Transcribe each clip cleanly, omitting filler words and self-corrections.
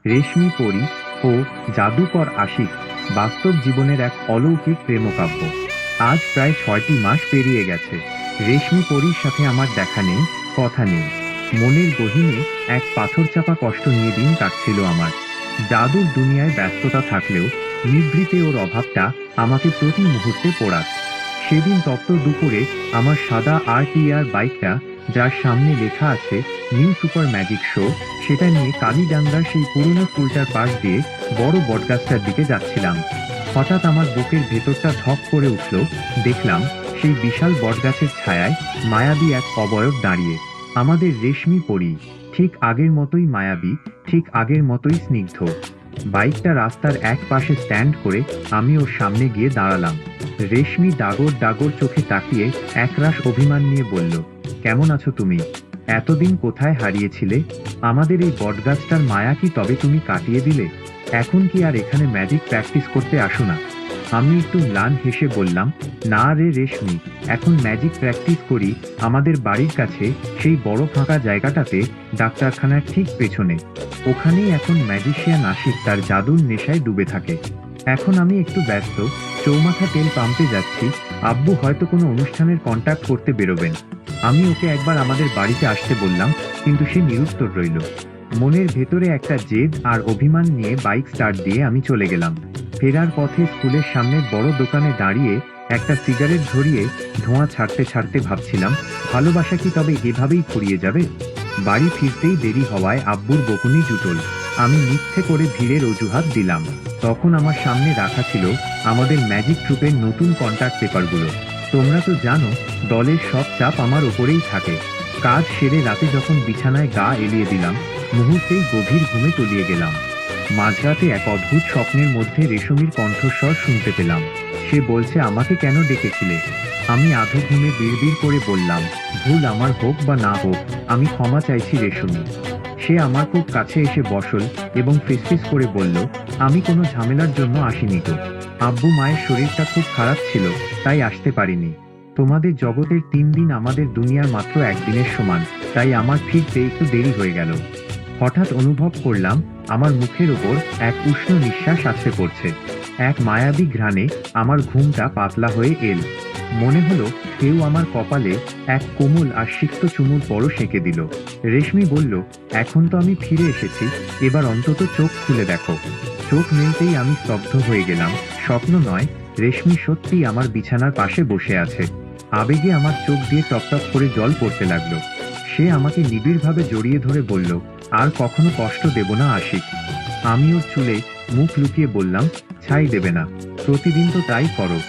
রেশমি পরী ও জাদুকর আশিক বাস্তব জীবনের এক অলৌকিক প্রেমকাব্য। আজ প্রায় ৬টি মাস পেরিয়ে গেছে। রেশমি পরীর সাথে আমার দেখা নেই, কথা নেই। মনের গহীনে এক পাথরচাপা কষ্ট নিয়ে দিন কাটছিল আমার। জাদুর দুনিয়ায় ব্যস্ততা থাকলেও নিভৃতে ওর অভাবটা আমাকে প্রতি মুহূর্তে পোড়াত। সেদিন তপ্ত দুপুরে আমার সাদা RTR বাইকটা, যার সামনে লেখা আছে নিউ সুপার ম্যাজিক শো, সেটা নিয়ে কালীডাঙ্গার সেই পুরনো স্কুলটার পাশ দিয়ে বড় বটগাছটার দিকে যাচ্ছিলাম। হঠাৎ আমার বুকের ভেতরটা ধক করে উঠল। দেখলাম সেই বিশাল বটগাছের ছায়ায় মায়াবী এক অবয়ব দাঁড়িয়ে। আমাদের রেশমি পরী, ঠিক আগের মতোই মায়াবী, ঠিক আগের মতোই স্নিগ্ধ। বাইকটা রাস্তার এক পাশে স্ট্যান্ড করে আমি ওর সামনে গিয়ে দাঁড়ালাম। রেশমি ডাগর ডাগর চোখে তাকিয়ে একরাশ অভিমান নিয়ে বলল, কেমন আছো তুমি? এতদিন কোথায় হারিয়েছিলে? আমাদের এই বটগাছটার মায়া কি তবে তুমি কাটিয়ে দিলে? এখন কি আর এখানে ম্যাজিক প্র্যাকটিস করতে আসো না? আমি একটু ম্লান হেসে বললাম, না রে রেশমি, এখন ম্যাজিক প্র্যাকটিস করি আমাদের বাড়ির কাছে সেই বড় ফাঁকা জায়গাটাতে, ডাক্তারখানার ঠিক পেছনে। ওখানেই এখন ম্যাজিশিয়ান আশিক তার জাদুর নেশায় ডুবে থাকে। এখন আমি একটু ব্যস্ত, চৌমাথা তেল পাম্পে যাচ্ছি। আব্বু হয়তো কোনো অনুষ্ঠানের কন্ট্যাক্ট করতে বেরোবেন। আমি ওকে একবার আমাদের বাড়িতে আসতে বললাম, কিন্তু সে নিরুত্তর রইল। মনের ভেতরে একটা জেদ আর অভিমান নিয়ে বাইক স্টার্ট দিয়ে আমি চলে গেলাম। ফেরার পথে স্কুলের সামনের বড় দোকানে দাঁড়িয়ে একটা সিগারেট ধরিয়ে ধোঁয়া ছাড়তে ছাড়তে ভাবছিলাম, ভালোবাসা কি তবে এভাবেই ফুরিয়ে যাবে? বাড়ি ফিরতেই দেরি হওয়ায় আব্বুর বকুনি জুটল। আমি মিথ্যে করে ভিড়ের অজুহাত দিলাম। তখন আমার সামনে রাখা ছিল আমাদের ম্যাজিক ট্রুপের নতুন কন্ট্যাক্ট পেপারগুলো। তোমরা তো জানো, দলের সব চাপ আমার ওপরেই থাকে। কাজ সেরে রাতে যখন বিছানায় গা এলিয়ে দিলাম, মুহূর্তেই গভীর ঘুমে তলিয়ে গেলাম। মাঝরাতে এক অদ্ভুত স্বপ্নের মধ্যে রেশমির কণ্ঠস্বর শুনতে পেলাম। সে বলছে, আমাকে কেন ডেকেছিলে? আমি আধো ঘুমে বিড়বিড় করে বললাম, ভুল আমার হোক বা না হোক, আমি ক্ষমা চাইছি রেশমি। সে আমার খুব কাছে এসে বসল এবং ফিসফিস করে বলল, আমি কোনো ঝামেলার জন্য আসিনি তো। আব্বু মায়ের শরীরটা খুব খারাপ ছিল, তাই আসতে পারিনি। তোমাদের জগতের 3 দিন আমাদের দুনিয়ার মাত্র একদিনের সমান, তাই আমার ফিরতে একটু দেরি হয়ে গেল। হঠাৎ অনুভব করলাম আমার মুখের ওপর এক উষ্ণ নিঃশ্বাস আছড়ে পড়ছে। এক মায়াবী ঘ্রাণে আমার ঘুমটা পাতলা হয়ে এল। মনে হলো কেউ আমার কপালে এক কোমল আর সিক্ত চুমুর পরশ এঁকে দিল। রেশমি বলল, এখন তো আমি ফিরে এসেছি, এবার অন্তত চোখ খুলে দেখো। চোখ মেলতেই আমি স্তব্ধ হয়ে গেলাম। স্বপ্ন নয়, রেশমি সত্যিই আমার বিছানার পাশে বসে আছে। আবেগে আমার চোখ দিয়ে টপটপ করে জল পড়তে লাগলো। সে আমাকে নিবিড়ভাবে জড়িয়ে ধরে বলল, আর কখনো কষ্ট দেব না আশিক। আমি ওর চুলে মুখ লুকিয়ে বললাম, ছাই দেবে না, প্রতিদিন তো তাই করো।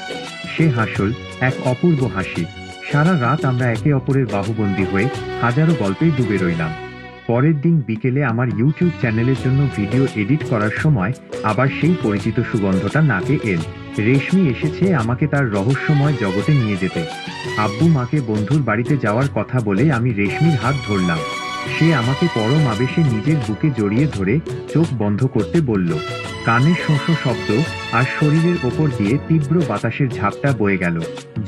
সে হাসল, এক অপূর্ব হাসি। সারা রাত আমরা একে অপরের বাহুবন্দী হয়ে হাজারো গল্পে ডুবে রইলাম। পরের দিন বিকেলে আমার ইউটিউব চ্যানেলের জন্য ভিডিও এডিট করার সময় আবার সেই পরিচিত সুগন্ধটা নাকে এল। রেশমি এসেছে আমাকে তার রহস্যময় জগতে নিয়ে যেতে। আব্বু মাকে বন্ধুর বাড়িতে যাওয়ার কথা বলে আমি রেশমির হাত ধরলাম। সে আমাকে পরম আবেশে নিজের বুকে জড়িয়ে ধরে চোখ বন্ধ করতে বলল। কানের শোঁ শব্দ আর শরীরের ওপর দিয়ে তীব্র বাতাসের ঝাপটা বয়ে গেল।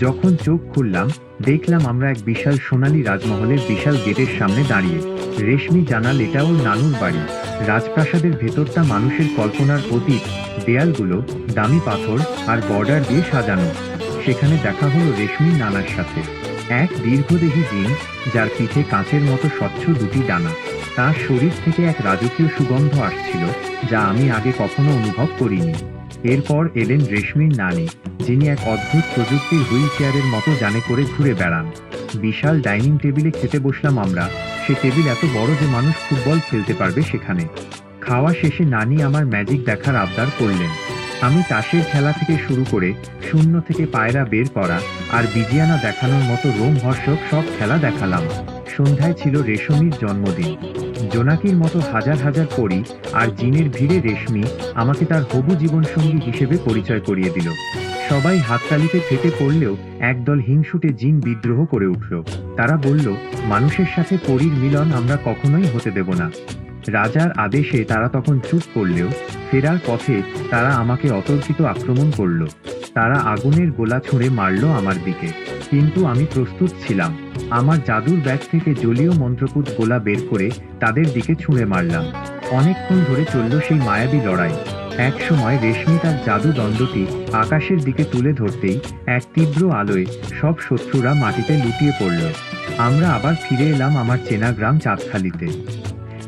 যখন চোখ খুললাম, দেখলাম আমরা এক বিশাল সোনালী রাজমহলের বিশাল গেটের সামনে দাঁড়িয়ে। রেশমি জানাল এটা ওর নানুর বাড়ি। রাজপ্রাসাদের ভেতরটা মানুষের কল্পনার অতীত, দেয়ালগুলো দামি পাথর আর বর্ডার দিয়ে সাজানো। সেখানে দেখা হলো রেশমির নানার সাথে। এক দীর্ঘদেহী জিন, যার পিঠে কাঁচের মতো স্বচ্ছ দুটি ডানা। তার শরীর থেকে এক রাজকীয় সুগন্ধ আসছিল, যা আমি আগে কখনো অনুভব করিনি। এরপর এলেন রেশমির নানি, যিনি এক অদ্ভুত প্রযুক্তির হুইল চেয়ারের মতো যানে করে ঘুরে বেড়ান। বিশাল ডাইনিং টেবিলে খেতে বসলাম আমরা। সে টেবিল এত বড় যে মানুষ ফুটবল খেলতে পারবে সেখানে। খাওয়া শেষে নানি আমার ম্যাজিক দেখার আবদার করলেন। আমি তাসের খেলা থেকে শুরু করে শূন্য থেকে পায়রা বের করা আর বিজিয়ানা দেখানোর মতো রোমহর্ষক সব খেলা দেখালাম। সন্ধ্যায় ছিল রেশমির জন্মদিন। জোনাকির মতো হাজার হাজার পরী আর জিনের ভিড়ে রেশমি আমাকে তার হবু জীবনসঙ্গী হিসেবে পরিচয় করিয়ে দিল। সবাই হাততালিতে ফেটে পড়লেও একদল হিংসুটে জিন বিদ্রোহ করে উঠল। তারা বলল, মানুষের সাথে পরীর মিলন আমরা কখনোই হতে দেব না। রাজার আদেশে তারা তখন চুপ করলেও ফেরার পথে তারা আমাকে অতর্কিত আক্রমণ করল। তারা আগুনের গোলা ছুঁড়ে মারল আমার দিকে, কিন্তু আমি প্রস্তুত ছিলাম। আমার জাদুর ব্যাগ থেকে জলীয় মন্ত্রপুত গোলা বের করে তাদের দিকে ছুঁড়ে মারলাম। অনেকক্ষণ ধরে চলল সেই মায়াবী লড়াই। এক সময় রেশমি তার জাদু দণ্ডটি আকাশের দিকে তুলে ধরতেই এক তীব্র আলোয় সব শত্রুরা মাটিতে লুটিয়ে পড়ল। আমরা আবার ফিরে এলাম আমার চেনা গ্রাম চাঁদখালিতে।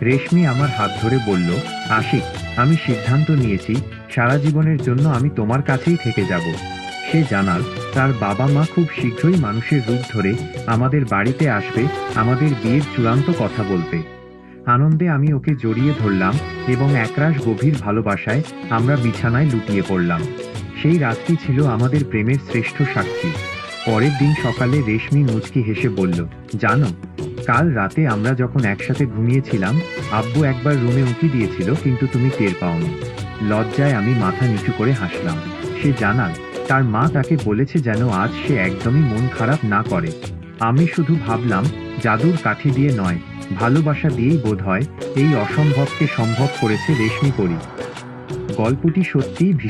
রেশমি আমার হাত ধরে বলল, আশিক, আমি সিদ্ধান্ত নিয়েছি, সারা জীবনের জন্য আমি তোমার কাছেই থেকে যাব। সে জানাল তার বাবা মা খুব শীঘ্রই মানুষের রূপ ধরে আমাদের বাড়িতে আসবে আমাদের বিয়ের চূড়ান্ত কথা বলতে। আনন্দে আমি ওকে জড়িয়ে ধরলাম এবং একরাশ গভীর ভালোবাসায় আমরা বিছানায় লুটিয়ে পড়লাম। সেই রাতটি ছিল আমাদের প্রেমের শ্রেষ্ঠ সাক্ষী। পরের দিন সকালে রেশমি মুচকি হেসে বলল, জানো, কাল রাতে আমরা যখন একসাথে ঘুমিয়েছিলাম, আব্বু একবার রুমে উঁকি দিয়েছিল কিন্তু তুমি টের পাওনি। লজ্জায় আমি মাথা নিচু করে হাসলাম। সে জানাল তার মা তাকে বলেছে যেন আজ সে একদমই মন খারাপ না করে। আমি শুধু ভাবলাম, জাদুর কাঠি দিয়ে নয়, ভালোবাসা দিয়েই বোধহয় এই অসম্ভবকে সম্ভব করেছে রেশমি পরী। গল্পটি সত্যিই ভীষণ